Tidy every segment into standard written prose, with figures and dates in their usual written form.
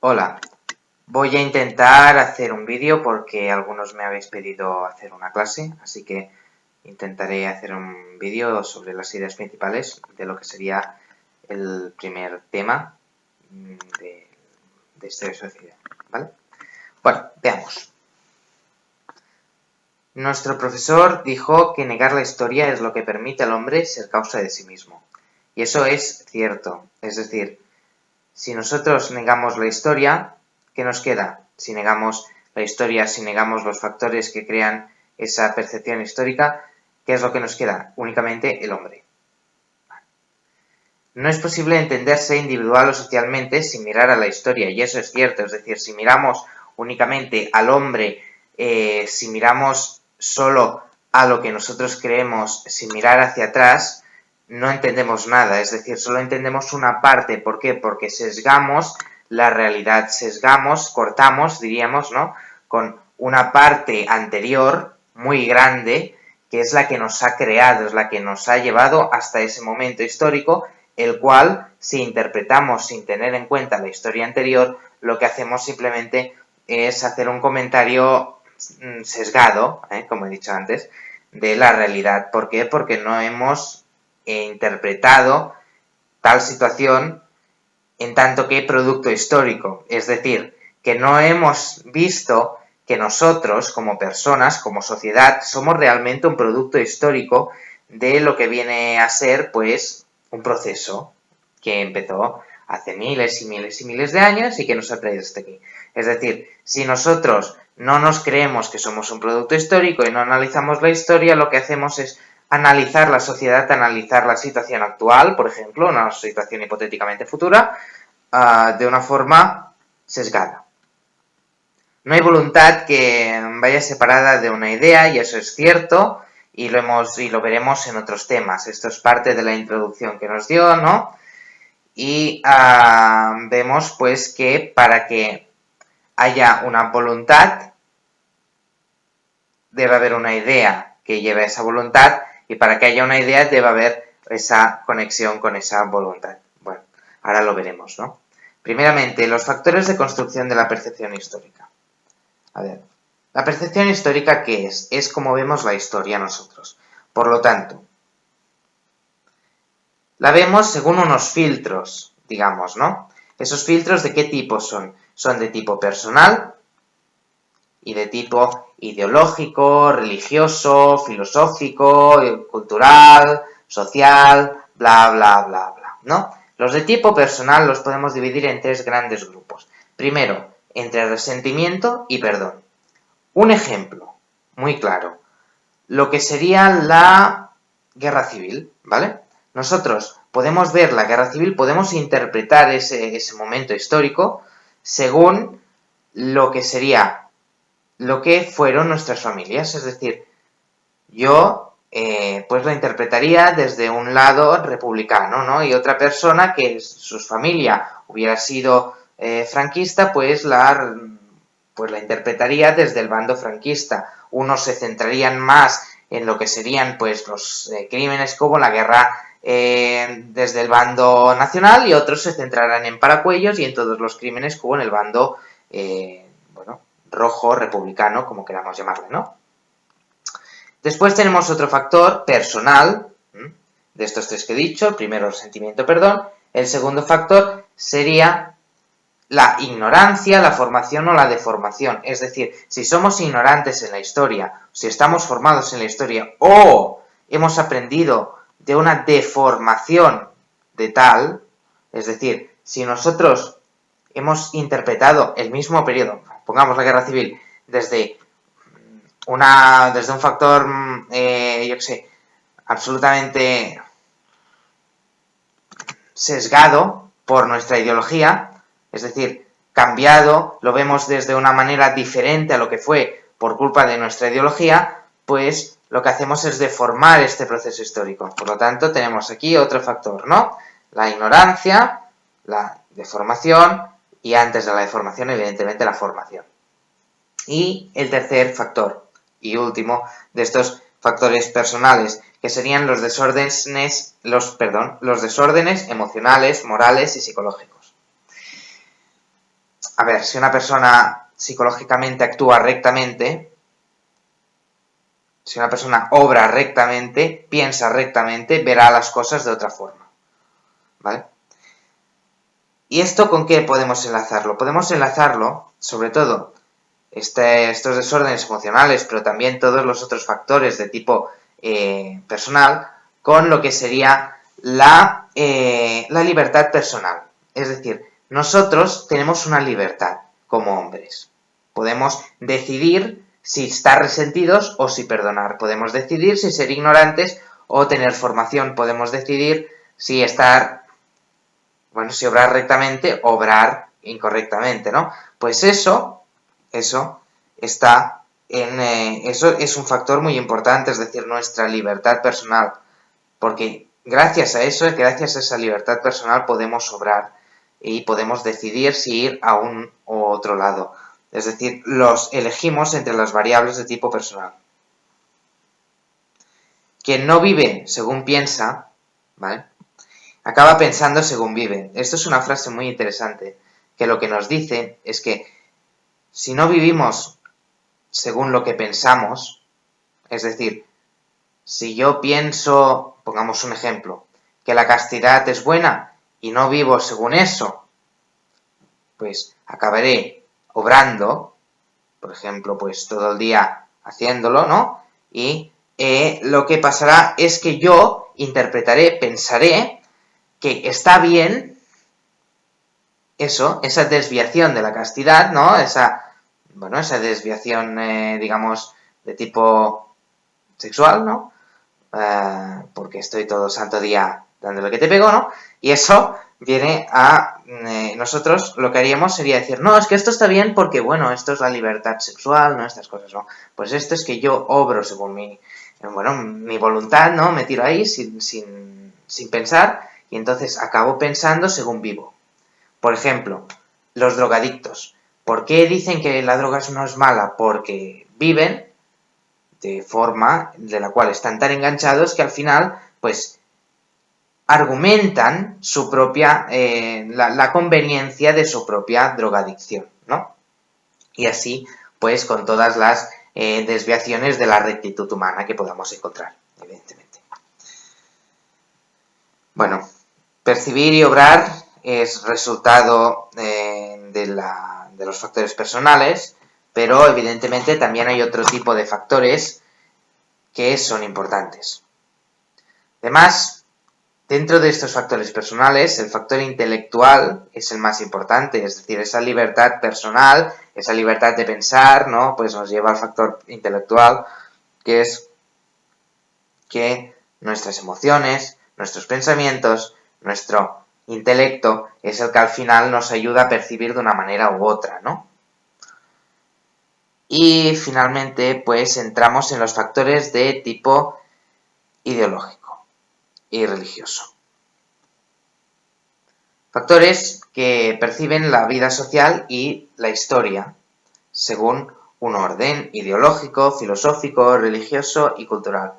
Hola, voy a intentar hacer un vídeo porque algunos me habéis pedido hacer una clase, así que intentaré hacer un vídeo sobre las ideas principales de lo que sería el primer tema de Historia y Sociedad, ¿vale? Bueno, veamos. Nuestro profesor dijo que negar la historia es lo que permite al hombre ser causa de sí mismo. Y eso es cierto, es decir, si nosotros negamos la historia, ¿qué nos queda? Si negamos la historia, si negamos los factores que crean esa percepción histórica, ¿qué es lo que nos queda? Únicamente el hombre. No es posible entenderse individual o socialmente sin mirar a la historia, y eso es cierto, es decir, si miramos únicamente al hombre, si miramos solo a lo que nosotros creemos sin mirar hacia atrás, no entendemos nada, es decir, solo entendemos una parte. ¿Por qué? Porque sesgamos la realidad, sesgamos, cortamos, diríamos, ¿no?, con una parte anterior muy grande, que es la que nos ha creado, es la que nos ha llevado hasta ese momento histórico, el cual, si interpretamos sin tener en cuenta la historia anterior, lo que hacemos simplemente es hacer un comentario sesgado, como he dicho antes, de la realidad. ¿Por qué? Porque no hemos interpretado tal situación en tanto que producto histórico. Es decir, que no hemos visto que nosotros, como personas, como sociedad, somos realmente un producto histórico de lo que viene a ser, pues, un proceso que empezó hace miles y miles y miles de años y que nos ha traído hasta aquí. Es decir, si nosotros no nos creemos que somos un producto histórico y no analizamos la historia, lo que hacemos es analizar la sociedad, analizar la situación actual, por ejemplo, una situación hipotéticamente futura, de una forma sesgada. No hay voluntad que vaya separada de una idea, y eso es cierto, y lo veremos en otros temas. Esto es parte de la introducción que nos dio, ¿no? Y vemos pues que para que haya una voluntad debe haber una idea que lleve a esa voluntad, y para que haya una idea debe haber esa conexión con esa voluntad. Bueno, ahora lo veremos, ¿no? Primeramente, los factores de construcción de la percepción histórica. A ver, la percepción histórica, ¿qué es? Es como vemos la historia nosotros. Por lo tanto, la vemos según unos filtros, digamos, ¿no? ¿Esos filtros de qué tipo son? Son de tipo personal y de tipo ideológico, religioso, filosófico, cultural, social, bla, bla, bla, bla, ¿no? Los de tipo personal los podemos dividir en tres grandes grupos. Primero, entre resentimiento y perdón. Un ejemplo muy claro, lo que sería la guerra civil, ¿vale? Nosotros podemos ver la guerra civil, podemos interpretar ese momento histórico según lo que sería lo que fueron nuestras familias. Es decir, yo pues lo interpretaría desde un lado republicano, ¿no? Y otra persona que su familia hubiera sido franquista, pues la interpretaría desde el bando franquista. Unos se centrarían más en lo que serían pues los crímenes como la guerra desde el bando nacional, y otros se centrarán en Paracuellos y en todos los crímenes como en el bando rojo, republicano, como queramos llamarle, ¿no? Después tenemos otro factor personal, de estos tres que he dicho. El primero, el sentimiento, perdón. El segundo factor sería la ignorancia, la formación o la deformación. Es decir, si somos ignorantes en la historia, si estamos formados en la historia o hemos aprendido de una deformación de tal, es decir, si nosotros hemos interpretado el mismo periodo, pongamos la guerra civil, desde un factor, yo qué sé, absolutamente sesgado por nuestra ideología, es decir, cambiado, lo vemos desde una manera diferente a lo que fue por culpa de nuestra ideología, pues lo que hacemos es deformar este proceso histórico. Por lo tanto, tenemos aquí otro factor, ¿no? La ignorancia, la deformación, y antes de la deformación, evidentemente, la formación. Y el tercer factor y último de estos factores personales, que serían los desórdenes emocionales, morales y psicológicos. a ver, si una persona psicológicamente actúa rectamente, si una persona obra rectamente, piensa rectamente, verá las cosas de otra forma, ¿vale? ¿Y esto con qué podemos enlazarlo? Podemos enlazarlo, sobre todo, estos desórdenes emocionales, pero también todos los otros factores de tipo personal, con lo que sería la libertad personal. Es decir, nosotros tenemos una libertad como hombres. Podemos decidir si estar resentidos o si perdonar. Podemos decidir si ser ignorantes o tener formación. Podemos decidir si si obrar rectamente o obrar incorrectamente, ¿no? Pues eso está eso es un factor muy importante, es decir, nuestra libertad personal, porque gracias a eso, gracias a esa libertad personal podemos obrar y podemos decidir si ir a un u otro lado. Es decir, los elegimos entre las variables de tipo personal. Quien no vive según piensa, ¿vale?, acaba pensando según vive. Esto es una frase muy interesante, que lo que nos dice es que si no vivimos según lo que pensamos, es decir, si yo pienso, pongamos un ejemplo, que la castidad es buena y no vivo según eso, pues acabaré obrando, por ejemplo, pues todo el día haciéndolo, ¿no? Y lo que pasará es que yo interpretaré, pensaré que está bien eso, esa desviación de la castidad, ¿no? Esa desviación, digamos, de tipo sexual, ¿no? Porque estoy todo santo día dando lo que te pego, ¿no? Y eso viene a... nosotros lo que haríamos sería decir, no, es que esto está bien porque, bueno, esto es la libertad sexual, ¿no? Estas cosas, ¿no? Pues esto es que yo obro según mi voluntad, ¿no? Me tiro ahí sin pensar y entonces acabo pensando según vivo. Por ejemplo, los drogadictos. ¿Por qué dicen que la droga no es mala? Porque viven de forma de la cual están tan enganchados que al final, pues, argumentan su propia, la conveniencia de su propia drogadicción, ¿no? Y así, pues, con todas las desviaciones de la rectitud humana que podamos encontrar, evidentemente. Bueno, percibir y obrar es resultado de los factores personales, pero evidentemente también hay otro tipo de factores que son importantes. Además, dentro de estos factores personales, el factor intelectual es el más importante, es decir, esa libertad personal, esa libertad de pensar, ¿no? Pues nos lleva al factor intelectual, que es que nuestras emociones, nuestros pensamientos, nuestro intelecto es el que al final nos ayuda a percibir de una manera u otra, ¿no? Y finalmente, pues entramos en los factores de tipo ideológico y religioso. Factores que perciben la vida social y la historia según un orden ideológico, filosófico, religioso y cultural.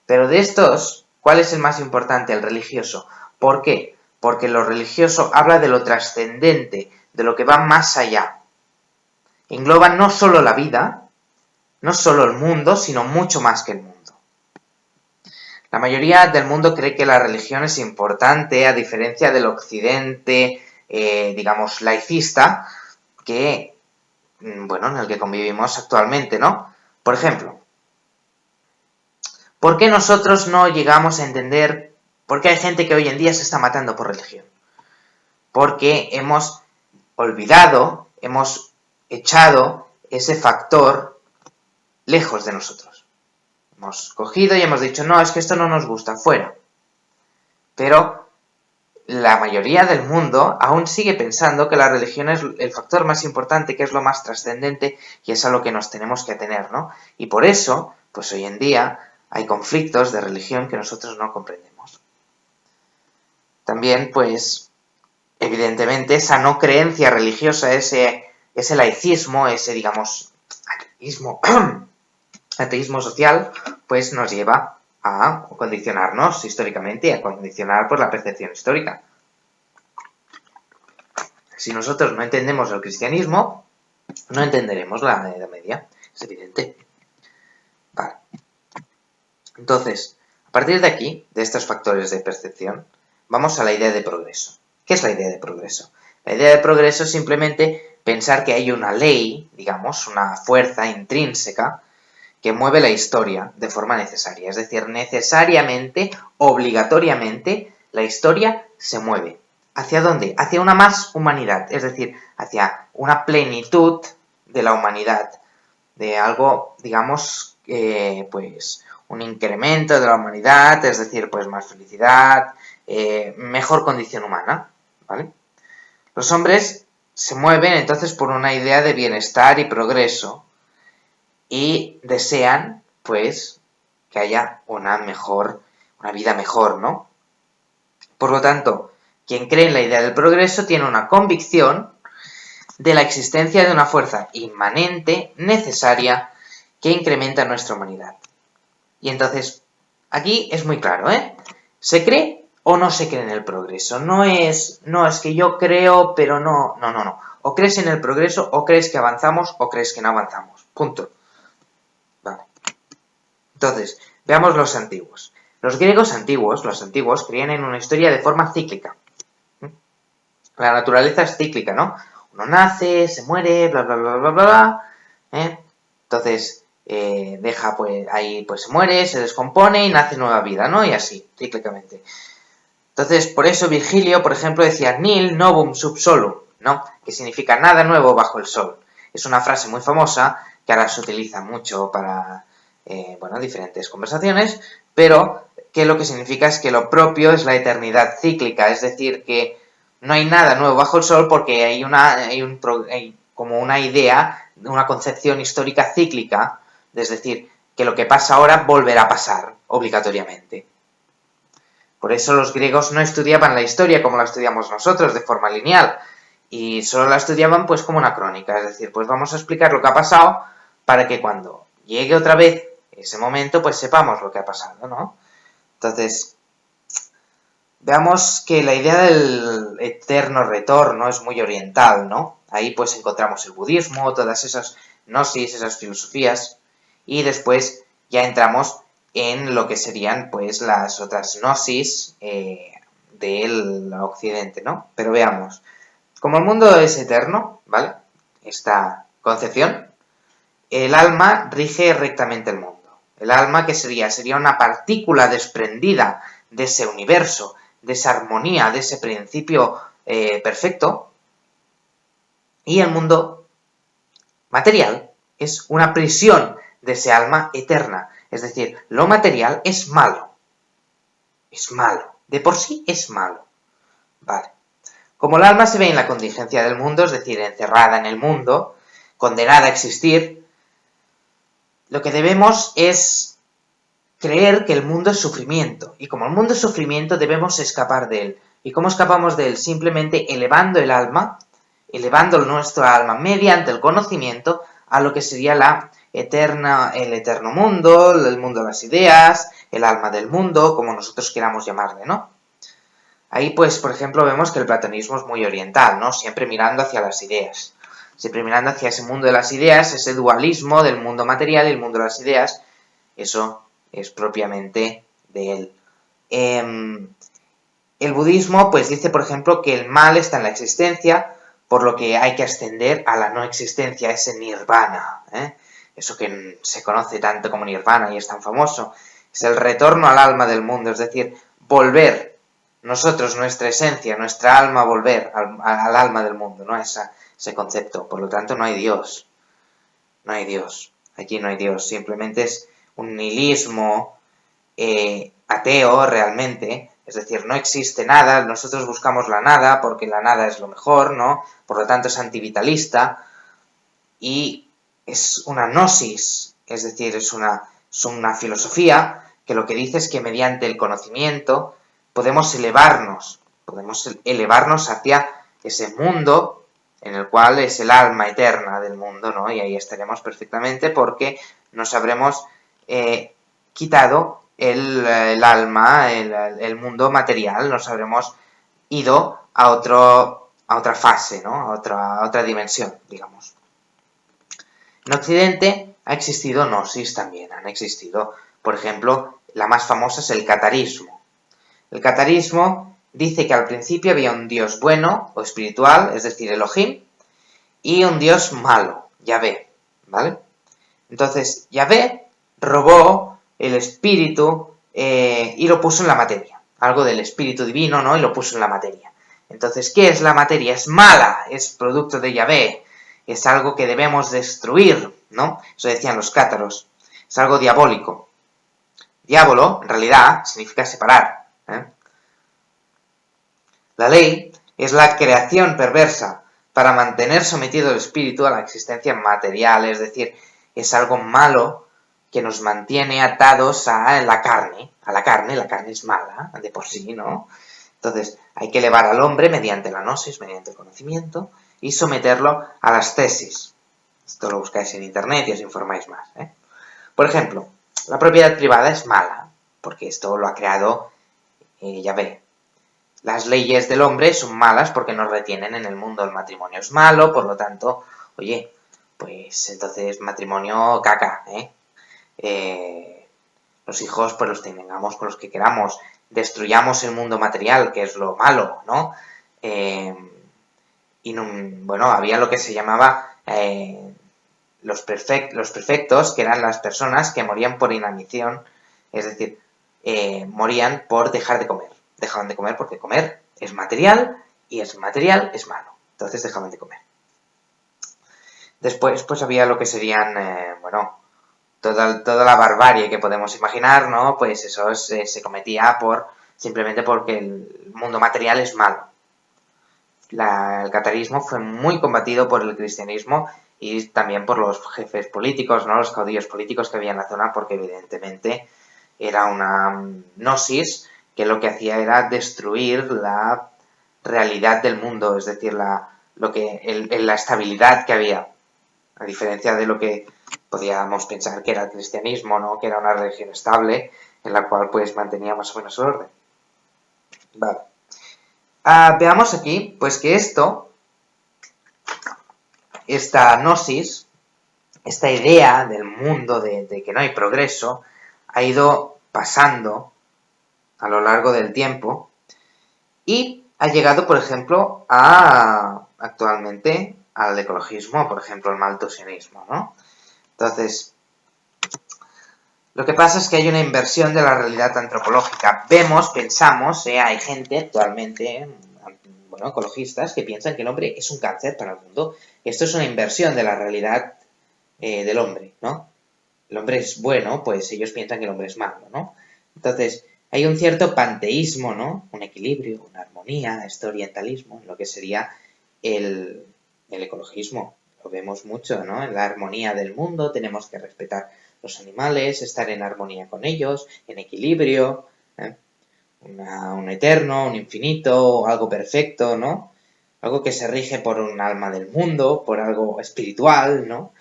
Pero de estos, ¿cuál es el más importante? El religioso. ¿Por qué? Porque lo religioso habla de lo trascendente, de lo que va más allá. Engloba no solo la vida, no solo el mundo, sino mucho más que el mundo. La mayoría del mundo cree que la religión es importante, a diferencia del occidente, digamos, laicista, que, en el que convivimos actualmente, ¿no? Por ejemplo, ¿por qué nosotros no llegamos a entender por qué hay gente que hoy en día se está matando por religión? Porque hemos olvidado, hemos echado ese factor lejos de nosotros. Hemos cogido y hemos dicho, no, es que esto no nos gusta, fuera. Pero la mayoría del mundo aún sigue pensando que la religión es el factor más importante, que es lo más trascendente y es a lo que nos tenemos que atener, ¿no? Y por eso, pues hoy en día hay conflictos de religión que nosotros no comprendemos. También, pues, evidentemente, esa no creencia religiosa, ese laicismo, ese, digamos, ateísmo social, pues nos lleva a condicionarnos históricamente y a condicionar pues, la percepción histórica. Si nosotros no entendemos el cristianismo, no entenderemos la Edad Media, es evidente. Vale. Entonces, a partir de aquí, de estos factores de percepción, vamos a la idea de progreso. ¿Qué es la idea de progreso? La idea de progreso es simplemente pensar que hay una ley, digamos, una fuerza intrínseca que mueve la historia de forma necesaria. Es decir, necesariamente, obligatoriamente, la historia se mueve. ¿Hacia dónde? Hacia una más humanidad, es decir, hacia una plenitud de la humanidad, de algo, digamos, pues un incremento de la humanidad, es decir, pues más felicidad, mejor condición humana, ¿vale? Los hombres se mueven entonces por una idea de bienestar y progreso y desean, pues, que haya una vida mejor, ¿no? Por lo tanto, quien cree en la idea del progreso tiene una convicción de la existencia de una fuerza inmanente, necesaria, que incrementa nuestra humanidad. Y entonces, aquí es muy claro, ¿eh? ¿Se cree o no se cree en el progreso? No es que yo creo, pero no. O crees en el progreso, o crees que avanzamos, o crees que no avanzamos. Punto. Vale. Entonces, veamos los antiguos. Los griegos antiguos, creían en una historia de forma cíclica. La naturaleza es cíclica, ¿no? Uno nace, se muere, bla, bla, bla, bla, bla, ¿eh? Entonces, deja, pues, ahí, pues se muere, se descompone y nace nueva vida, ¿no? Y así, cíclicamente. Entonces, por eso Virgilio, por ejemplo, decía nil novum sub solum, ¿no? Que significa nada nuevo bajo el sol. Es una frase muy famosa que ahora se utiliza mucho para, bueno, diferentes conversaciones, pero que lo que significa es que lo propio es la eternidad cíclica, es decir, que no hay nada nuevo bajo el sol porque hay como una idea, una concepción histórica cíclica, es decir, que lo que pasa ahora volverá a pasar obligatoriamente. Por eso los griegos no estudiaban la historia como la estudiamos nosotros, de forma lineal, y solo la estudiaban pues como una crónica, es decir, pues vamos a explicar lo que ha pasado para que cuando llegue otra vez ese momento pues sepamos lo que ha pasado, ¿no? Entonces, veamos que la idea del eterno retorno es muy oriental, ¿no? Ahí pues encontramos el budismo, todas esas gnosis, esas filosofías, y después ya entramos en lo que serían pues las otras gnosis del occidente, ¿no? Pero veamos, como el mundo es eterno, ¿vale? Esta concepción, el alma rige rectamente el mundo. El alma, ¿qué sería? Sería una partícula desprendida de ese universo, de esa armonía, de ese principio perfecto. Y el mundo material es una prisión de ese alma eterna. Es decir, lo material es malo. Es malo. De por sí es malo. Vale. Como el alma se ve en la contingencia del mundo, es decir, encerrada en el mundo, condenada a existir, lo que debemos es creer que el mundo es sufrimiento. Y como el mundo es sufrimiento, debemos escapar de él. ¿Y cómo escapamos de él? Simplemente elevando el alma, elevando nuestro alma mediante el conocimiento a lo que sería el eterno mundo, el mundo de las ideas, el alma del mundo, como nosotros queramos llamarle, ¿no? Ahí, pues, por ejemplo, vemos que el platonismo es muy oriental, ¿no? Siempre mirando hacia las ideas. Siempre mirando hacia ese mundo de las ideas, ese dualismo del mundo material y el mundo de las ideas. Eso es propiamente de él. El budismo, pues, dice, por ejemplo, que el mal está en la existencia, por lo que hay que ascender a la no existencia, ese nirvana, ¿eh? Eso que se conoce tanto como nirvana y es tan famoso. Es el retorno al alma del mundo, es decir, volver nosotros, nuestra esencia, nuestra alma, volver al alma del mundo, ¿no? Ese concepto. Por lo tanto, no hay Dios. No hay Dios. Aquí no hay Dios. Simplemente es un nihilismo ateo realmente. Es decir, no existe nada. Nosotros buscamos la nada porque la nada es lo mejor, ¿no? Por lo tanto, es antivitalista. Y es una gnosis. Es decir, es una filosofía que lo que dice es que mediante el conocimiento podemos elevarnos hacia ese mundo en el cual es el alma eterna del mundo, ¿no? Y ahí estaremos perfectamente porque nos habremos quitado el alma, el mundo material, nos habremos ido a a otra fase, ¿no? A otra dimensión, digamos. En Occidente ha existido gnosis también, han existido, por ejemplo, la más famosa es el catarismo. El catarismo dice que al principio había un dios bueno o espiritual, es decir, Elohim, y un dios malo, Yahvé, ¿vale? Entonces, Yahvé robó el espíritu y lo puso en la materia. Algo del espíritu divino, ¿no? Y lo puso en la materia. Entonces, ¿qué es la materia? Es mala, es producto de Yahvé, es algo que debemos destruir, ¿no? Eso decían los cátaros. Es algo diabólico. Diablo, en realidad, significa separar, ¿eh? La ley es la creación perversa para mantener sometido el espíritu a la existencia material, es decir, es algo malo que nos mantiene atados a la carne es mala de por sí, ¿no? Entonces, hay que elevar al hombre mediante la gnosis, mediante el conocimiento, y someterlo a las tesis. Esto lo buscáis en internet y os informáis más, ¿eh? Por ejemplo, la propiedad privada es mala, porque esto lo ha creado Yahvé. Las leyes del hombre son malas porque nos retienen en el mundo. El matrimonio es malo, por lo tanto, oye, pues entonces matrimonio caca, los hijos pues los tengamos con los que queramos, destruyamos el mundo material, que es lo malo, ¿no? Y bueno, había lo que se llamaba los perfectos, que eran las personas que morían por inanición, es decir, morían por dejar de comer. Dejaban de comer porque comer es material y es material es malo. Entonces dejaban de comer. Después pues había lo que serían, bueno, toda la barbarie que podemos imaginar, ¿no? Pues eso se cometía simplemente porque el mundo material es malo. El catarismo fue muy combatido por el cristianismo y también por los jefes políticos, ¿no? Los caudillos políticos que había en la zona, porque evidentemente era una gnosis que lo que hacía era destruir la realidad del mundo, es decir, la estabilidad que había, a diferencia de lo que podíamos pensar que era el cristianismo, ¿no? Que era una religión estable en la cual pues mantenía más o menos el orden. Vale. Veamos aquí, pues que esta gnosis, esta idea del mundo de que no hay progreso, ha ido pasando a lo largo del tiempo y ha llegado, por ejemplo, actualmente al ecologismo, por ejemplo, al malthusianismo, ¿no? Entonces, lo que pasa es que hay una inversión de la realidad antropológica. Pensamos, hay gente actualmente, bueno, ecologistas, que piensan que el hombre es un cáncer para el mundo. Esto es una inversión de la realidad del hombre, ¿no? El hombre es bueno, pues ellos piensan que el hombre es malo, ¿no? Entonces, hay un cierto panteísmo, ¿no? Un equilibrio, una armonía, este orientalismo, en lo que sería el ecologismo. Lo vemos mucho, ¿no? En la armonía del mundo tenemos que respetar los animales, estar en armonía con ellos, en equilibrio, ¿eh? Un eterno, un infinito, algo perfecto, ¿no? Algo que se rige por un alma del mundo, por algo espiritual, ¿no?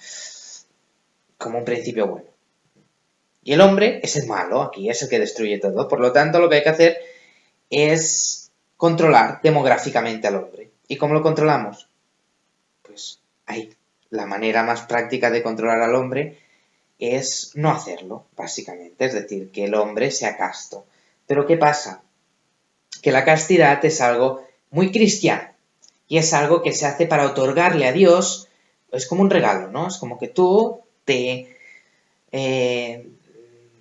Como un principio bueno. Y el hombre es el malo, aquí es el que destruye todo. Por lo tanto, lo que hay que hacer es controlar demográficamente al hombre. ¿Y cómo lo controlamos? Pues ahí. La manera más práctica de controlar al hombre es no hacerlo, básicamente. Es decir, que el hombre sea casto. Pero ¿qué pasa? Que la castidad es algo muy cristiano. Y es algo que se hace para otorgarle a Dios, es como un regalo, ¿no? Es como que tú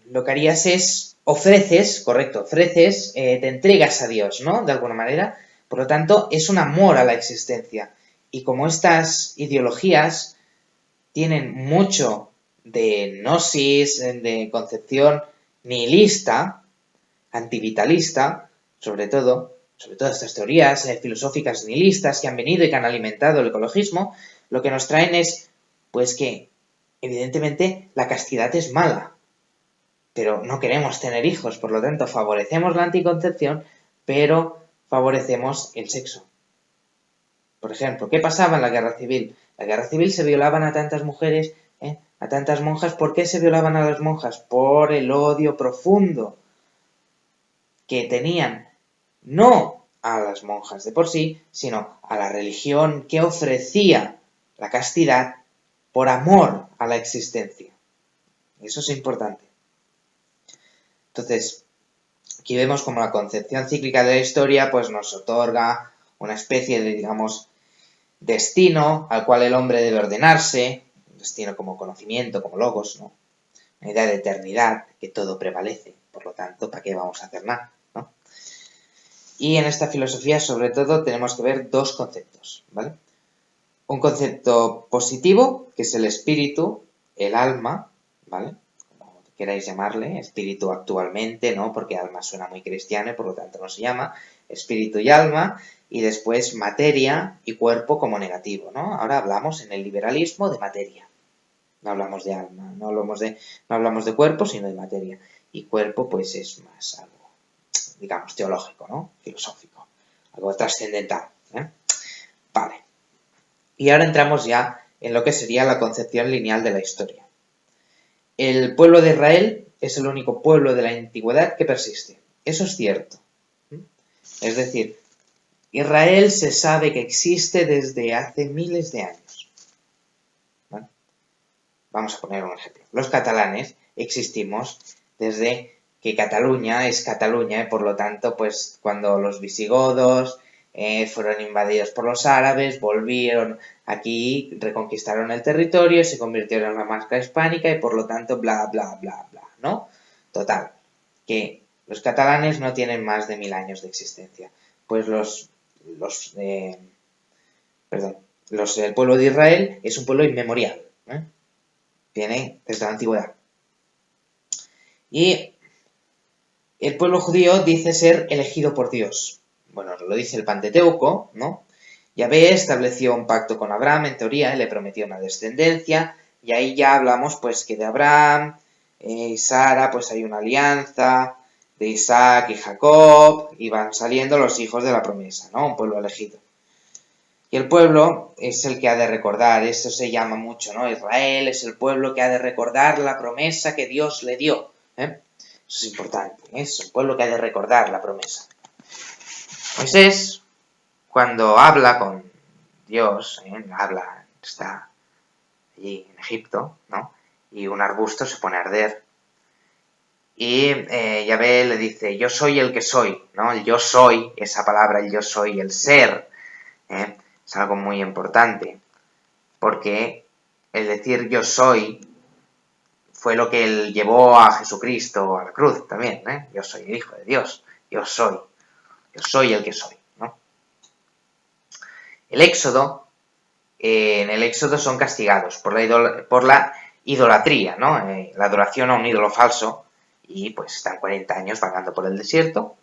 lo que harías es ofreces, te entregas a Dios, ¿no? De alguna manera. Por lo tanto, es un amor a la existencia. Y como estas ideologías tienen mucho de gnosis, de concepción nihilista, antivitalista, sobre todo estas teorías filosóficas nihilistas que han venido y que han alimentado el ecologismo, lo que nos traen es, pues que, evidentemente, la castidad es mala, pero no queremos tener hijos, por lo tanto, favorecemos la anticoncepción, pero favorecemos el sexo. Por ejemplo, ¿qué pasaba en la guerra civil? En la guerra civil se violaban a tantas mujeres, a tantas monjas. ¿Por qué se violaban a las monjas? Por el odio profundo que tenían, no a las monjas de por sí, sino a la religión que ofrecía la castidad por amor a la existencia. Eso es importante. Entonces, aquí vemos como la concepción cíclica de la historia pues nos otorga una especie de, digamos, destino al cual el hombre debe ordenarse, un destino como conocimiento, como logos, ¿no? Una idea de eternidad, que todo prevalece, por lo tanto, ¿para qué vamos a hacer nada? ¿No? Y en esta filosofía, sobre todo, tenemos que ver dos conceptos, ¿vale? Un concepto positivo, que es el espíritu, el alma, ¿vale? Como queráis llamarle, espíritu actualmente, ¿no? Porque alma suena muy cristiano y por lo tanto no se llama, espíritu y alma, y después materia y cuerpo como negativo, ¿no? Ahora hablamos en el liberalismo de materia. No hablamos de alma, no hablamos de cuerpo, sino de materia. Y cuerpo, pues es más algo, digamos, teológico, ¿no? Filosófico, algo trascendental, ¿eh? Vale. Y ahora entramos ya en lo que sería la concepción lineal de la historia. El pueblo de Israel es el único pueblo de la antigüedad que persiste. Eso es cierto. Es decir, Israel se sabe que existe desde hace miles de años. ¿Vale? Vamos a poner un ejemplo. Los catalanes existimos desde que Cataluña es Cataluña, por lo tanto, pues cuando los visigodos fueron invadidos por los árabes, volvieron aquí, reconquistaron el territorio, se convirtieron en la marca hispánica y por lo tanto, bla, bla, bla, bla, ¿no? Total, que los catalanes no tienen más de 1000 años de existencia. Pues el pueblo de Israel es un pueblo inmemorial, ¿eh? Viene desde la antigüedad. Y el pueblo judío dice ser elegido por Dios. Bueno, lo dice el Pentateuco, ¿no? Yahvé estableció un pacto con Abraham, en teoría, y le prometió una descendencia, y ahí ya hablamos, pues, que de Abraham y Sara, pues hay una alianza, de Isaac y Jacob, y van saliendo los hijos de la promesa, ¿no? Un pueblo elegido. Y el pueblo es el que ha de recordar, eso se llama mucho, ¿no? Israel es el pueblo que ha de recordar la promesa que Dios le dio, ¿eh? Eso es importante, ¿eh? Es un pueblo que ha de recordar la promesa. Moisés, cuando habla con Dios, está allí en Egipto, ¿no? Y un arbusto se pone a arder. Y Yahvé le dice, yo soy el que soy, ¿no? El yo soy, esa palabra, el yo soy, el ser, ¿eh? Es algo muy importante, porque el decir yo soy fue lo que él llevó a Jesucristo a la cruz también, ¿eh? Yo soy el Hijo de Dios, yo soy el que soy, ¿no? El Éxodo, en el Éxodo son castigados por la idolatría, ¿no? La adoración a un ídolo falso, y pues están 40 años vagando por el desierto.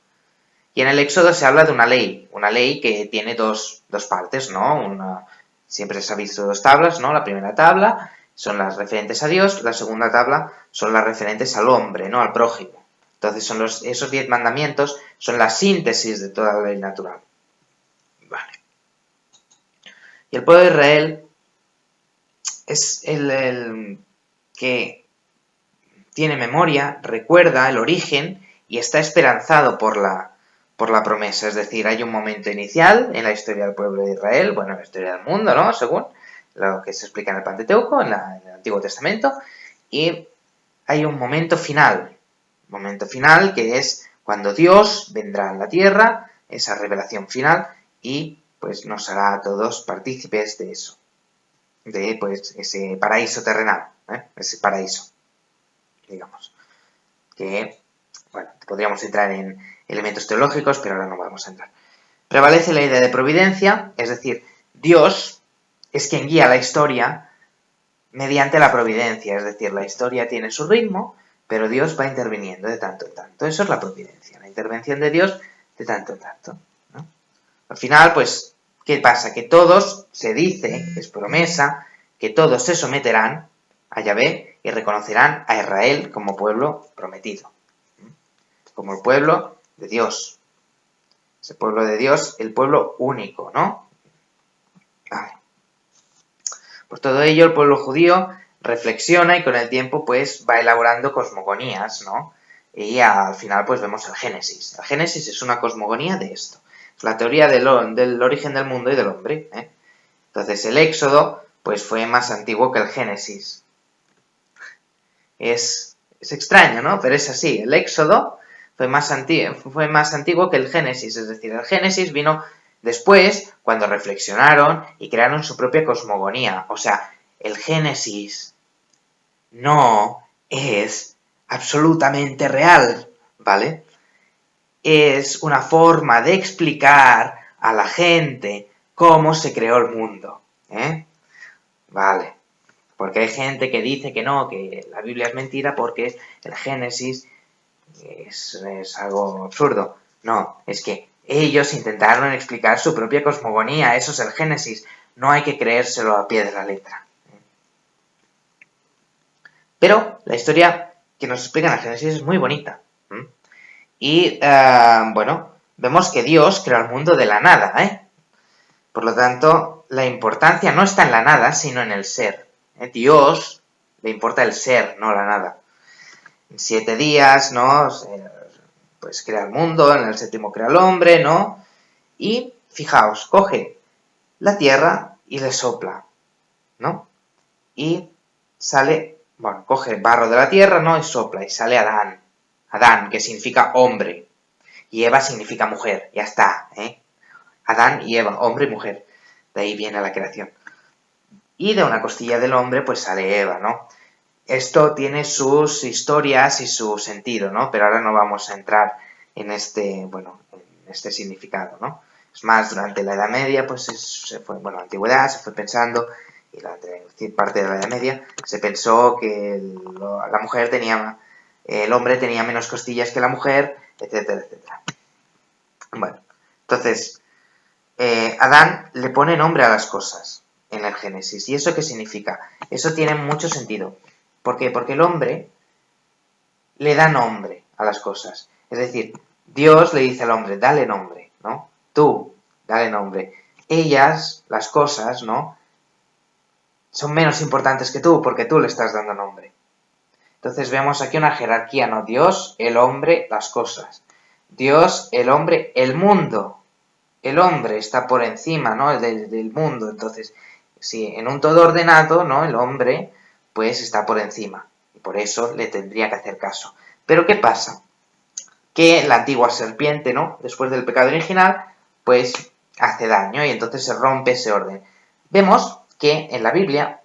Y en el Éxodo se habla de una ley que tiene dos partes, ¿no? Siempre se ha visto dos tablas, ¿no? La primera tabla son las referentes a Dios, la segunda tabla son las referentes al hombre, ¿no? Al prójimo. Entonces esos 10 mandamientos son la síntesis de toda la ley natural. Vale. Y el pueblo de Israel es el que tiene memoria, recuerda el origen y está esperanzado por la promesa. Es decir, hay un momento inicial en la historia del pueblo de Israel, bueno, en la historia del mundo, ¿no? Según lo que se explica en el Pentateuco, en el Antiguo Testamento, y hay un momento final que es cuando Dios vendrá a la tierra, esa revelación final, y pues nos hará a todos partícipes de eso, de pues ese paraíso terrenal, ese paraíso, digamos, que, bueno, podríamos entrar en elementos teológicos, pero ahora no vamos a entrar. Prevalece la idea de providencia, es decir, Dios es quien guía la historia mediante la providencia, es decir, la historia tiene su ritmo, pero Dios va interviniendo de tanto en tanto. Eso es la providencia, la intervención de Dios de tanto en tanto, ¿no? Al final, pues, ¿qué pasa? Que todos, se dice, es promesa, que todos se someterán a Yahvé y reconocerán a Israel como pueblo prometido, como el pueblo de Dios. Ese pueblo de Dios, el pueblo único, ¿no? Vale. Por todo ello, el pueblo judío reflexiona y con el tiempo, pues, va elaborando cosmogonías, ¿no? Y al final, pues, vemos el Génesis. El Génesis es una cosmogonía de esto, la teoría del origen del mundo y del hombre. Entonces el Éxodo pues fue más antiguo que el Génesis. Es extraño, ¿no? Pero es así. El Éxodo fue más antiguo que el Génesis. Es decir, el Génesis vino después, cuando reflexionaron y crearon su propia cosmogonía. O sea, el Génesis no es absolutamente real, ¿vale? Es una forma de explicar a la gente cómo se creó el mundo, Vale. Porque hay gente que dice que no, que la Biblia es mentira porque el Génesis es algo absurdo. No, es que ellos intentaron explicar su propia cosmogonía, eso es el Génesis. No hay que creérselo a pie de la letra. Pero la historia que nos explica en el Génesis es muy bonita. Y, bueno, vemos que Dios creó el mundo de la nada, Por lo tanto, la importancia no está en la nada, sino en el ser. Dios le importa el ser, no la nada. En 7 días, ¿no? Pues crea el mundo, en el 7º crea el hombre, ¿no? Y, fijaos, coge la tierra y le sopla, ¿no? Y sale, bueno, coge barro de la tierra, ¿no? Y sopla, y sale Adán. Adán, que significa hombre. Y Eva significa mujer, ya está, Adán y Eva, hombre y mujer. De ahí viene la creación. Y de una costilla del hombre, pues sale Eva, ¿no? Esto tiene sus historias y su sentido, ¿no? Pero ahora no vamos a entrar en este significado, ¿no? Es más, durante la Edad Media, pues la antigüedad se fue pensando, y durante parte de la Edad Media, se pensó que el hombre tenía menos costillas que la mujer, etcétera, etcétera. Bueno, entonces, Adán le pone nombre a las cosas en el Génesis. ¿Y eso qué significa? Eso tiene mucho sentido. ¿Por qué? Porque el hombre le da nombre a las cosas. Es decir, Dios le dice al hombre, dale nombre, ¿no? Tú, dale nombre. Ellas, las cosas, ¿no? Son menos importantes que tú porque tú le estás dando nombre. Entonces vemos aquí una jerarquía, ¿no? Dios, el hombre, las cosas. Dios, el hombre, el mundo. El hombre está por encima, ¿no? Del mundo. Entonces, si en un todo ordenado, ¿no? El hombre, pues está por encima. Y por eso le tendría que hacer caso. Pero ¿qué pasa? Que la antigua serpiente, ¿no? Después del pecado original, pues hace daño y entonces se rompe ese orden. Vemos que en la Biblia,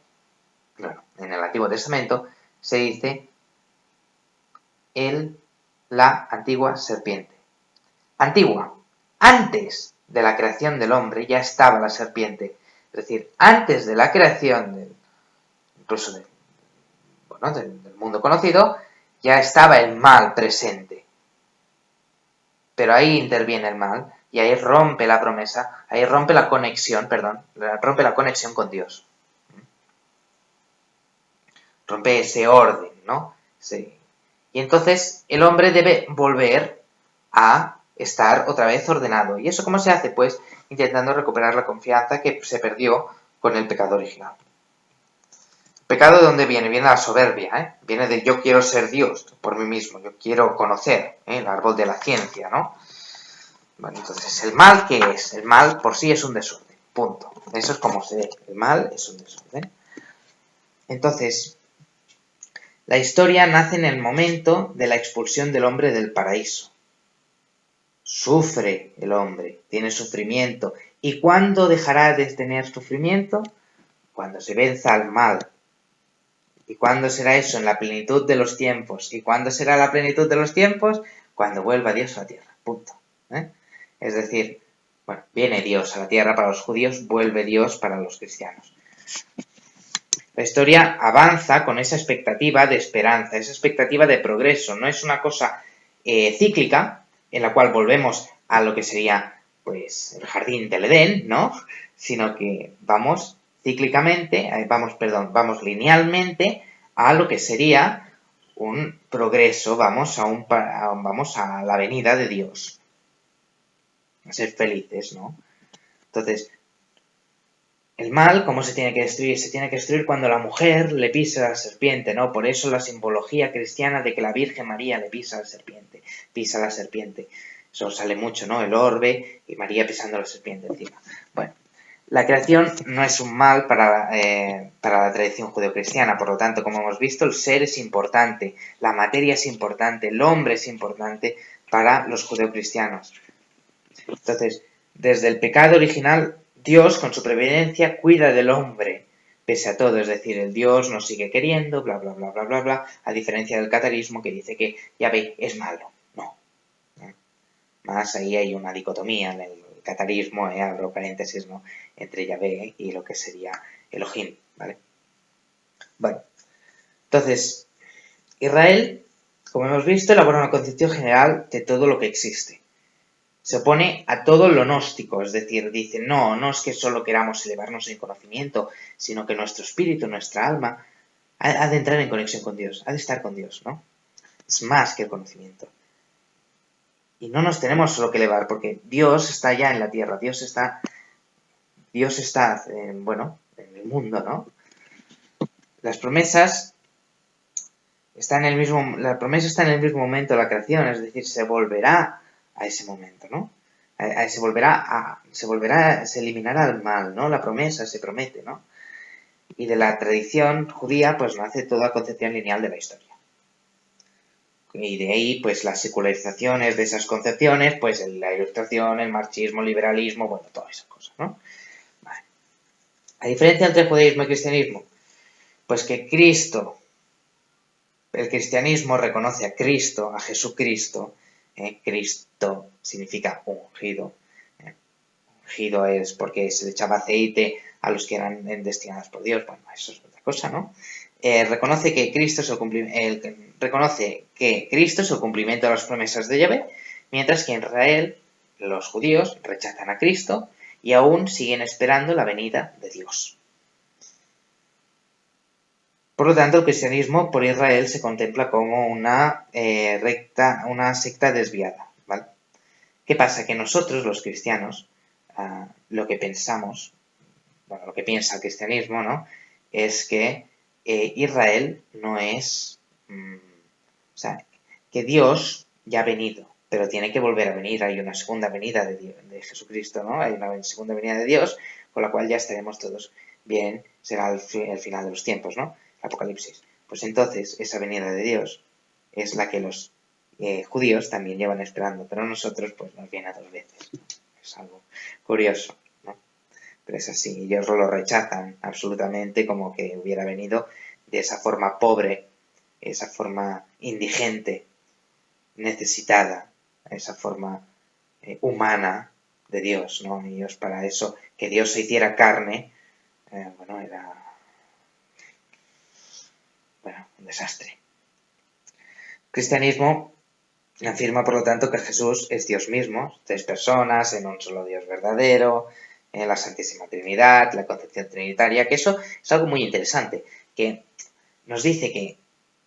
bueno, en el Antiguo Testamento, se dice la antigua serpiente. Antigua. Antes de la creación del hombre ya estaba la serpiente. Es decir, antes de la creación incluso del mundo conocido, ya estaba el mal presente. Pero ahí interviene el mal y ahí rompe la promesa, ahí rompe la conexión con Dios. Rompe ese orden, ¿no? Sí. Y entonces el hombre debe volver a estar otra vez ordenado. ¿Y eso cómo se hace? Pues intentando recuperar la confianza que se perdió con el pecado original. ¿Pecado de dónde viene? Viene de la soberbia, Viene de yo quiero ser Dios por mí mismo, yo quiero conocer, el árbol de la ciencia, ¿no? Bueno, entonces, ¿el mal qué es? El mal por sí es un desorden, punto. Eso es como se ve, el mal es un desorden. Entonces, la historia nace en el momento de la expulsión del hombre del paraíso. Sufre el hombre, tiene sufrimiento. ¿Y cuándo dejará de tener sufrimiento? Cuando se venza al mal. ¿Y cuándo será eso? En la plenitud de los tiempos. ¿Y cuándo será la plenitud de los tiempos? Cuando vuelva Dios a la tierra. Punto. Es decir, bueno, viene Dios a la tierra para los judíos, vuelve Dios para los cristianos. La historia avanza con esa expectativa de esperanza, esa expectativa de progreso. No es una cosa cíclica, en la cual volvemos a lo que sería, pues, el jardín del Edén, ¿no? Sino que vamos cíclicamente, vamos linealmente a lo que sería un progreso, vamos a la venida de Dios. A ser felices, ¿no? Entonces, el mal, ¿cómo se tiene que destruir? Se tiene que destruir cuando la mujer le pisa a la serpiente, ¿no? Por eso la simbología cristiana de que la Virgen María le pisa a la serpiente. Eso sale mucho, ¿no? El orbe y María pisando la serpiente encima. Bueno, la creación no es un mal para la tradición judeocristiana, por lo tanto, como hemos visto, el ser es importante, la materia es importante, el hombre es importante para los judeocristianos. Entonces, desde el pecado original, Dios, con su previdencia, cuida del hombre, pese a todo, es decir, el Dios nos sigue queriendo, bla, bla, bla, bla, bla, bla, a diferencia del catarismo que dice que Yahvé es malo. No. Más ahí hay una dicotomía en el catarismo, abro paréntesis, ¿no? Entre Yahvé y lo que sería Elohim, ¿vale? Bueno, entonces, Israel, como hemos visto, elabora una concepción general de todo lo que existe. Se opone a todo lo gnóstico, es decir, dice, no es que solo queramos elevarnos en conocimiento, sino que nuestro espíritu, nuestra alma, ha de entrar en conexión con Dios, ha de estar con Dios, ¿no? Es más que el conocimiento. Y no nos tenemos solo que elevar, porque Dios está ya en la tierra, Dios está en el mundo, ¿no? La promesa está en el mismo momento de la creación, es decir, se volverá a ese momento, ¿no? Se eliminará el mal, ¿no? La promesa se promete, ¿no? Y de la tradición judía, pues nace toda concepción lineal de la historia. Y de ahí, pues las secularizaciones de esas concepciones, pues la ilustración, el marxismo, el liberalismo, bueno, todas esas cosas, ¿no? Vale. La diferencia entre judaísmo y cristianismo, pues que el cristianismo reconoce a Cristo, a Jesucristo. Cristo significa ungido. Ungido es porque se le echaba aceite a los que eran destinados por Dios. Bueno, eso es otra cosa, ¿no? Reconoce que Cristo es el cumplimiento de las promesas de Yahvé, mientras que en Israel los judíos rechazan a Cristo y aún siguen esperando la venida de Dios. Por lo tanto, el cristianismo por Israel se contempla como una secta desviada, ¿vale? ¿Qué pasa? Que nosotros, los cristianos, lo que pensamos, bueno, lo que piensa el cristianismo, ¿no? Es que Israel no es... o sea, que Dios ya ha venido, pero tiene que volver a venir. Hay una segunda venida de Jesucristo, ¿no? Hay una segunda venida de Dios, con la cual ya estaremos todos bien, será el final de los tiempos, ¿no? Apocalipsis. Pues entonces, esa venida de Dios es la que los judíos también llevan esperando, pero nosotros, pues, nos viene a 2 veces. Es algo curioso, ¿no? Pero es así, ellos lo rechazan absolutamente, como que hubiera venido de esa forma pobre, esa forma indigente, necesitada, esa forma humana de Dios, ¿no? Y ellos para eso, que Dios se hiciera carne, era un desastre. El cristianismo afirma, por lo tanto, que Jesús es Dios mismo, 3 personas en un solo Dios verdadero, en la Santísima Trinidad, la concepción trinitaria, que eso es algo muy interesante, que nos dice que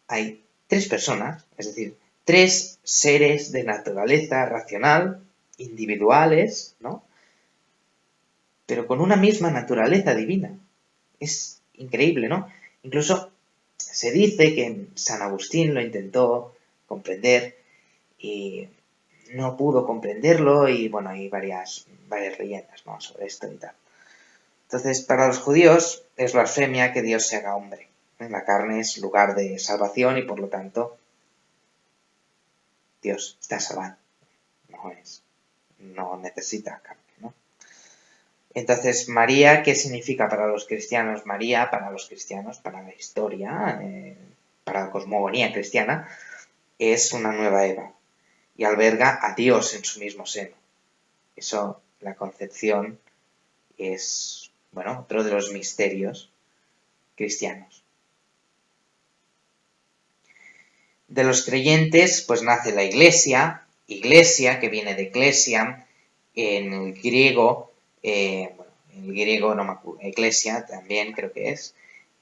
hay 3 personas, es decir, 3 seres de naturaleza racional, individuales, ¿no? Pero con una misma naturaleza divina. Es increíble, ¿no? Incluso se dice que San Agustín lo intentó comprender y no pudo comprenderlo y bueno, hay varias leyendas, ¿no? Sobre esto y tal. Entonces, para los judíos es blasfemia que Dios se haga hombre. La carne es lugar de salvación y por lo tanto Dios está salvando. No necesita carne, ¿no? Entonces, María, ¿qué significa para los cristianos? María, para los cristianos, para la historia, para la cosmogonía cristiana, es una nueva Eva y alberga a Dios en su mismo seno. Eso, la concepción, es, otro de los misterios cristianos. De los creyentes, pues nace la iglesia, que viene de ecclesia, en el griego, no me acuerdo, eclesia también creo que es,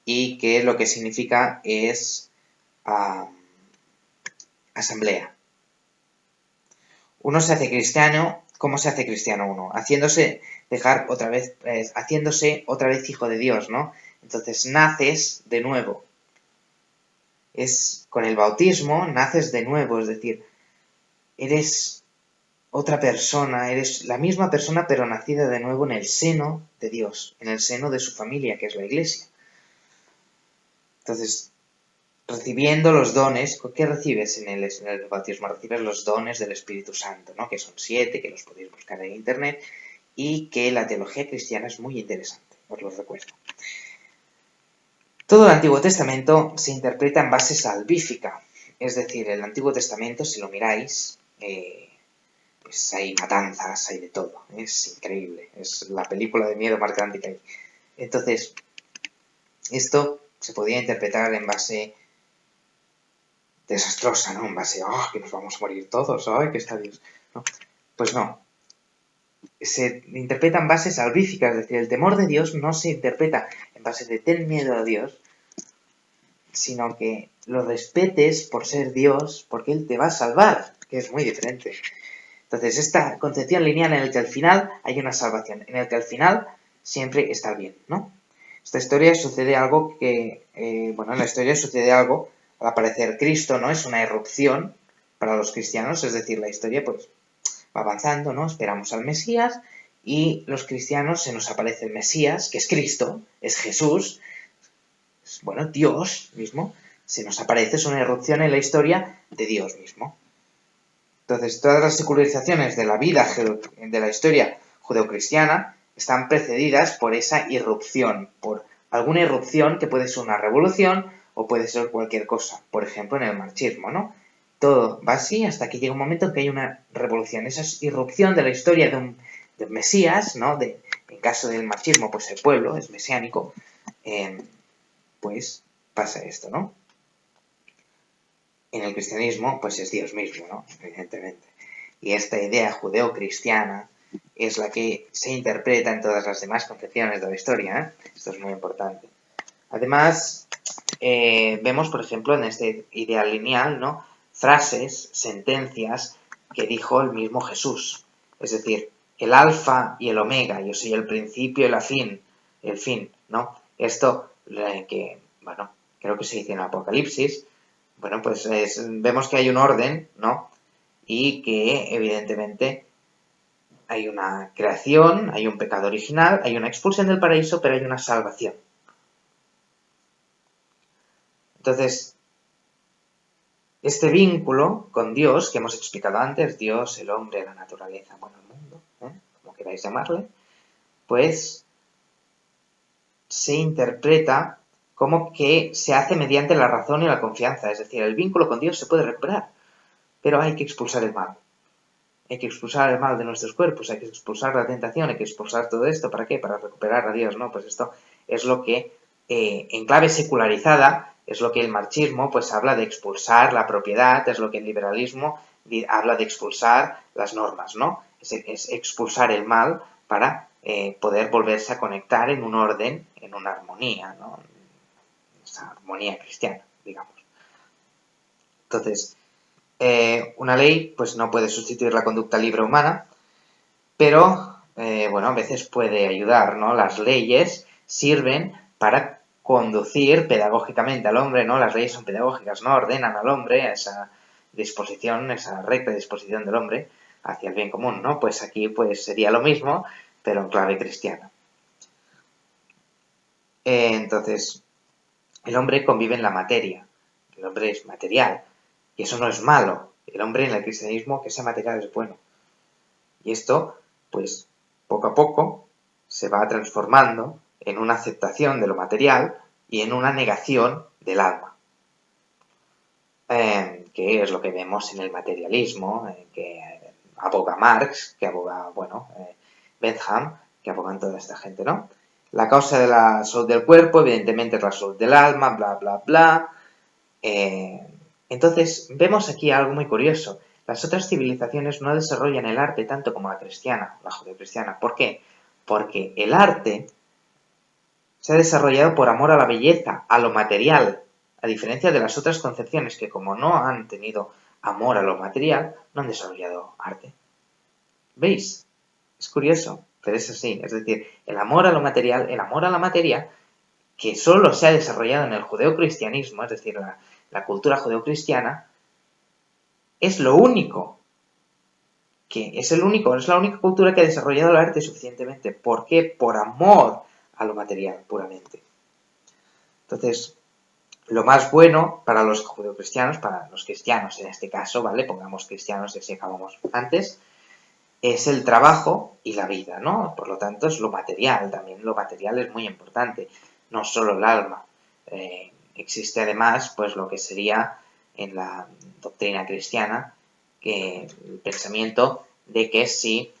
y que lo que significa es asamblea. Uno se hace cristiano, ¿cómo se hace cristiano uno? Haciéndose otra vez hijo de Dios, ¿no? Entonces naces de nuevo. Con el bautismo naces de nuevo, es decir, eres otra persona, eres la misma persona pero nacida de nuevo en el seno de Dios, en el seno de su familia, que es la Iglesia. Entonces, recibiendo los dones, ¿qué recibes en el bautismo? Recibes los dones del Espíritu Santo, ¿no? Que son 7, que los podéis buscar en internet, y que la teología cristiana es muy interesante, os lo recuerdo. Todo el Antiguo Testamento se interpreta en base salvífica, es decir, el Antiguo Testamento, si lo miráis, pues hay matanzas, hay de todo, es increíble, es la película de miedo más grande que hay. Entonces, esto se podía interpretar en base desastrosa, ¿no? En base, que nos vamos a morir todos, que está Dios, ¿no? Pues no. Se interpreta en base salvífica, es decir, el temor de Dios no se interpreta en base de ten miedo a Dios, sino que lo respetes por ser Dios, porque Él te va a salvar, que es muy diferente. Entonces, esta concepción lineal en la que al final hay una salvación, en la que al final siempre está el bien, ¿no? Esta historia sucede algo que, en la historia sucede algo al aparecer Cristo, ¿no? Es una irrupción para los cristianos, es decir, la historia pues va avanzando, ¿no? Esperamos al Mesías y los cristianos se nos aparece el Mesías, que es Cristo, es Jesús, es, Dios mismo, se nos aparece, es una irrupción en la historia de Dios mismo. Entonces, todas las secularizaciones de la vida, de la historia judeocristiana, están precedidas por esa irrupción, por alguna irrupción que puede ser una revolución o puede ser cualquier cosa. Por ejemplo, en el marxismo, ¿no? Todo va así hasta que llega un momento en que hay una revolución. Esa es irrupción de la historia de un Mesías, ¿no? En caso del marxismo, pues el pueblo es mesiánico. Pues pasa esto, ¿no? En el cristianismo, pues es Dios mismo, ¿no? Evidentemente. Y esta idea judeocristiana es la que se interpreta en todas las demás concepciones de la historia, ¿eh? Esto es muy importante. Además, vemos, por ejemplo, en este ideal lineal, ¿no? Frases, sentencias que dijo el mismo Jesús. Es decir, el alfa y el omega, yo soy el principio y el fin, ¿no? Esto que, creo que se dice en el Apocalipsis, pues vemos que hay un orden, ¿no? Y que evidentemente hay una creación, hay un pecado original, hay una expulsión del paraíso, pero hay una salvación. Entonces, este vínculo con Dios, que hemos explicado antes, Dios, el hombre, la naturaleza, el mundo, como queráis llamarle, pues se interpreta como que se hace mediante la razón y la confianza. Es decir, el vínculo con Dios se puede recuperar, pero hay que expulsar el mal. Hay que expulsar el mal de nuestros cuerpos, hay que expulsar la tentación, hay que expulsar todo esto. ¿Para qué? Para recuperar a Dios, ¿no? Pues esto es lo que, en clave secularizada, es lo que el marxismo pues habla de expulsar la propiedad, es lo que el liberalismo habla de expulsar las normas, ¿no? Es expulsar el mal para poder volverse a conectar en un orden, en una armonía, ¿no? Esa armonía cristiana, digamos. Entonces, una ley pues no puede sustituir la conducta libre humana, pero a veces puede ayudar, ¿no? Las leyes sirven para conducir pedagógicamente al hombre, ¿no? Las leyes son pedagógicas, ¿no? Ordenan al hombre a esa disposición, esa recta disposición del hombre hacia el bien común, ¿no? Pues aquí pues sería lo mismo, pero en clave cristiana. Entonces, el hombre convive en la materia, el hombre es material, y eso no es malo. El hombre en el cristianismo, que sea material, es bueno. Y esto, pues, poco a poco se va transformando en una aceptación de lo material y en una negación del alma. Que es lo que vemos en el materialismo, que aboga Marx, que aboga, Bentham, que abogan toda esta gente, ¿no? La causa de la salud del cuerpo, evidentemente, es la salud del alma, bla, bla, bla. Entonces, vemos aquí algo muy curioso. Las otras civilizaciones no desarrollan el arte tanto como la cristiana, la judeocristiana. ¿Por qué? Porque el arte se ha desarrollado por amor a la belleza, a lo material, a diferencia de las otras concepciones que, como no han tenido amor a lo material, no han desarrollado arte. ¿Veis? Es curioso, pero es así. Es decir, el amor a lo material, el amor a la materia, que solo se ha desarrollado en el judeocristianismo, es decir, la cultura judeocristiana, es lo único que es la única cultura que ha desarrollado el arte suficientemente. ¿Por qué? Por amor a lo material, puramente. Entonces, lo más bueno para los judeocristianos, para los cristianos en este caso, ¿vale? Pongamos cristianos y así acabamos antes, es el trabajo y la vida, ¿no? Por lo tanto, es lo material también. Lo material es muy importante, no solo el alma. Existe además, pues, lo que sería en la doctrina cristiana, que el pensamiento de que si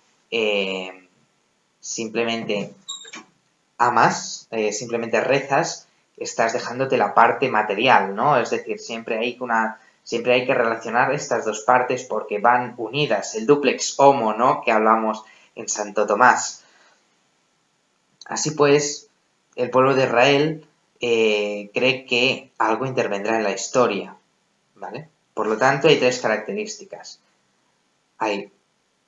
simplemente amas, simplemente rezas, estás dejándote la parte material, ¿no? Es decir, siempre hay que relacionar estas dos partes porque van unidas, el duplex homo, ¿no? Que hablamos en Santo Tomás. Así pues, el pueblo de Israel cree que algo intervendrá en la historia, ¿vale? Por lo tanto, hay tres características. Hay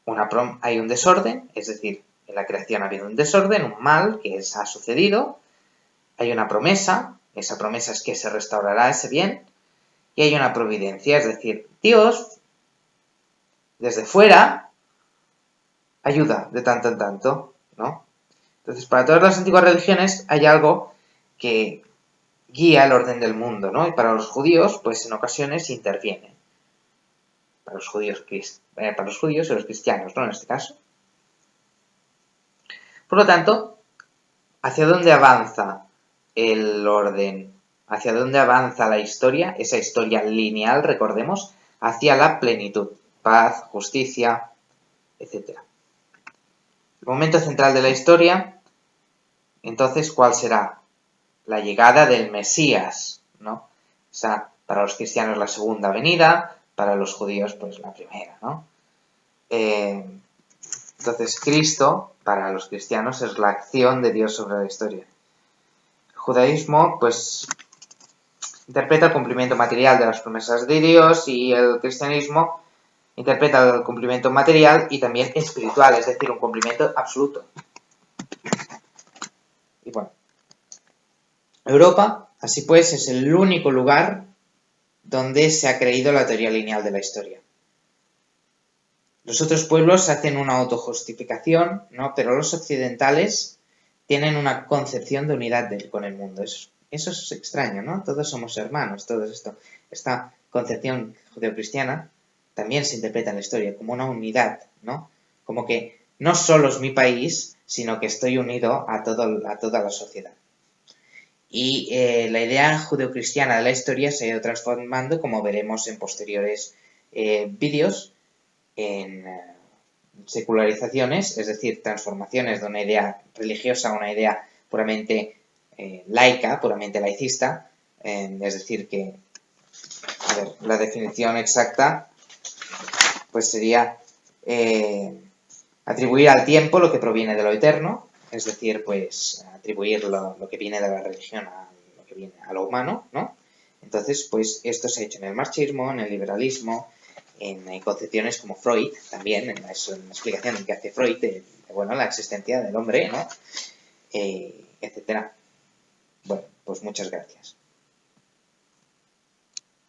un desorden, es decir, en la creación ha habido un desorden, un mal que ha sucedido. Hay una promesa, esa promesa es que se restaurará ese bien, y hay una providencia, es decir, Dios, desde fuera, ayuda de tanto en tanto, ¿no? Entonces, para todas las antiguas religiones hay algo que guía el orden del mundo, ¿no? Y para los judíos, pues en ocasiones interviene. Para los judíos y los cristianos, ¿no? En este caso. Por lo tanto, ¿hacia dónde avanza el orden? ¿Hacia dónde avanza la historia? Esa historia lineal, recordemos, hacia la plenitud, paz, justicia, etc. El momento central de la historia, entonces, ¿cuál será? La llegada del Mesías, ¿no? O sea, para los cristianos la segunda venida, para los judíos, pues la primera, ¿no? Entonces, Cristo, para los cristianos, es la acción de Dios sobre la historia. El judaísmo, pues, interpreta el cumplimiento material de las promesas de Dios y el cristianismo interpreta el cumplimiento material y también espiritual, es decir, un cumplimiento absoluto. Y bueno, Europa, así pues, es el único lugar donde se ha creído la teoría lineal de la historia. Los otros pueblos hacen una autojustificación, ¿no? Pero los occidentales tienen una concepción de unidad con el mundo. Eso es extraño, ¿no? Todos somos hermanos, todo esto. Esta concepción judeocristiana también se interpreta en la historia como una unidad, ¿no? Como que no solo es mi país, sino que estoy unido a toda la sociedad. Y la idea judeocristiana de la historia se ha ido transformando, como veremos en posteriores vídeos, en secularizaciones, es decir, transformaciones de una idea religiosa a una idea puramente laica, puramente laicista, es decir, que, a ver, la definición exacta pues sería atribuir al tiempo lo que proviene de lo eterno, es decir, pues atribuir lo que viene de la religión a lo que viene a lo humano, ¿no? Entonces, pues esto se ha hecho en el marxismo, en el liberalismo, en concepciones como Freud, también, en la explicación que hace Freud de bueno, la existencia del hombre, ¿no? Etcétera. Bueno, pues muchas gracias.